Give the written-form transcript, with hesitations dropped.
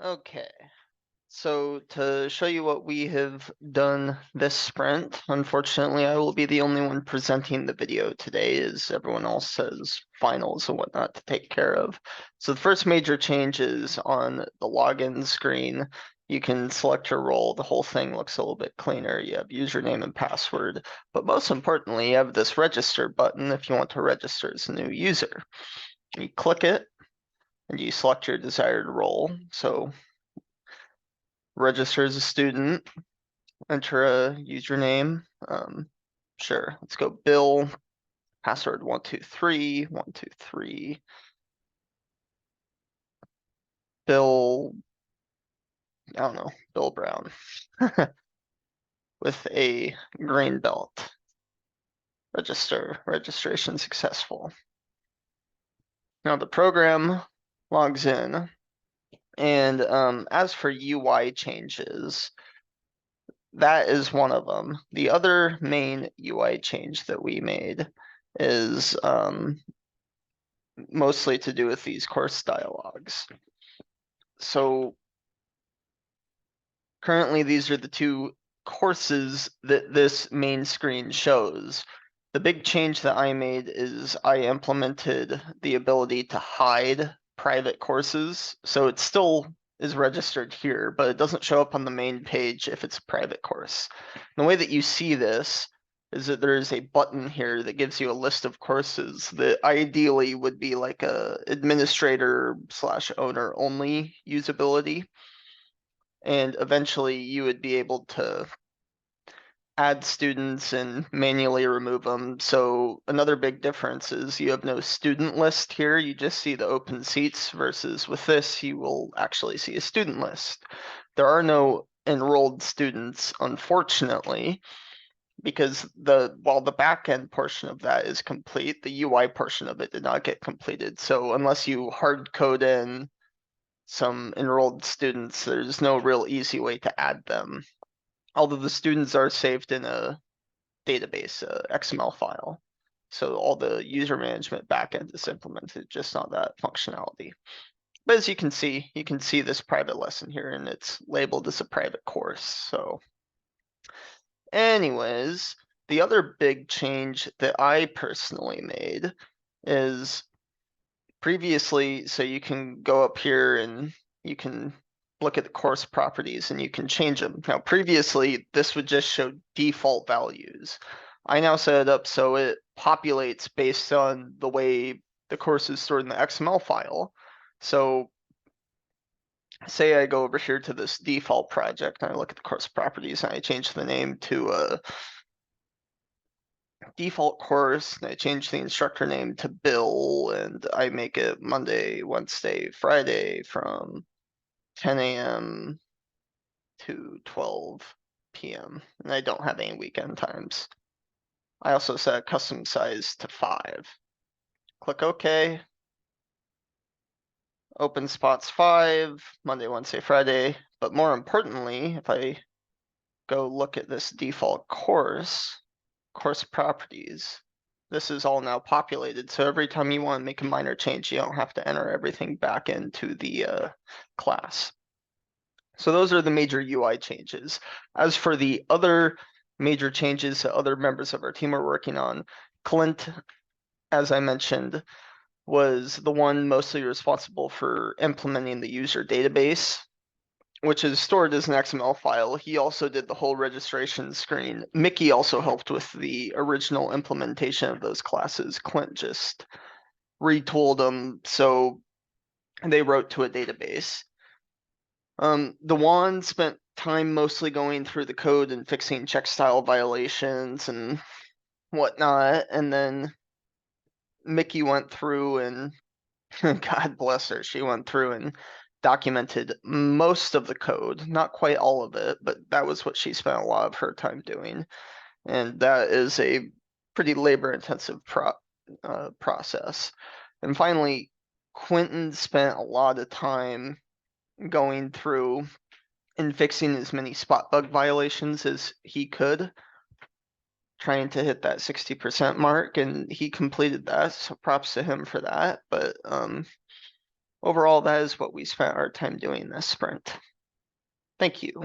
Okay, so to show you what we have done this sprint, unfortunately, I will be the only one presenting the video today as everyone else has finals and whatnot to take care of. So the first major change is on the login screen. You can select your role. The whole thing looks a little bit cleaner. You have username and password, but most importantly, you have this register button if you want to register as a new user. You click it and you select your desired role. So register as a student, enter a username. Sure, let's go Bill, password 123, 123, Bill, I don't know, Bill Brown with a green belt. Register, registration successful. Now the program logs in, and as for UI changes, that is one of them. The other main UI change that we made is mostly to do with these course dialogues. So currently these are the two courses that this main screen shows. The big change that I made is I implemented the ability to hide private courses. So it still is registered here, but it doesn't show up on the main page if it's a private course. And the way that you see this is that there is a button here that gives you a list of courses that ideally would be like a administrator slash owner only usability. And eventually you would be able to add students and manually remove them. So another big difference is you have no student list here. You just see the open seats versus with this, you will actually see a student list. There are no enrolled students, unfortunately, because while the back end portion of that is complete, the UI portion of it did not get completed. So unless you hard code in some enrolled students, there's no real easy way to add them. Although the students are saved in a database, XML file. So all the user management backend is implemented, just not that functionality. But as you can see this private lesson here and it's labeled as a private course. So anyways, the other big change that I personally made is previously, so you can go up here and you can look at the course properties and you can change them. Now, previously, this would just show default values. I now set it up so it populates based on the way the course is stored in the XML file. So say I go over here to this default project and I look at the course properties and I change the name to a default course and I change the instructor name to Bill and I make it Monday, Wednesday, Friday from 10 a.m. to 12 p.m. and I don't have any weekend times. I also set custom size to 5. Click OK. Open spots 5, Monday, Wednesday, Friday. But more importantly, if I go look at this default course properties, this is all now populated. So every time you want to make a minor change, you don't have to enter everything back into the class. So those are the major UI changes. As for the other major changes that other members of our team are working on, Clint, as I mentioned, was the one mostly responsible for implementing the user database, which is stored as an XML file. He also did the whole registration screen. Mickey also helped with the original implementation of those classes. Clint just retooled them so they wrote to a database. Dewan spent time mostly going through the code and fixing check style violations and whatnot, and then Mickey went through and God bless her, she went through and documented most of the code, not quite all of it, but that was what she spent a lot of her time doing. And that is a pretty labor intensive process. And finally, Quentin spent a lot of time going through and fixing as many spot bug violations as he could, trying to hit that 60% mark, and he completed that, so props to him for that. But Overall, that is what we spent our time doing this sprint. Thank you.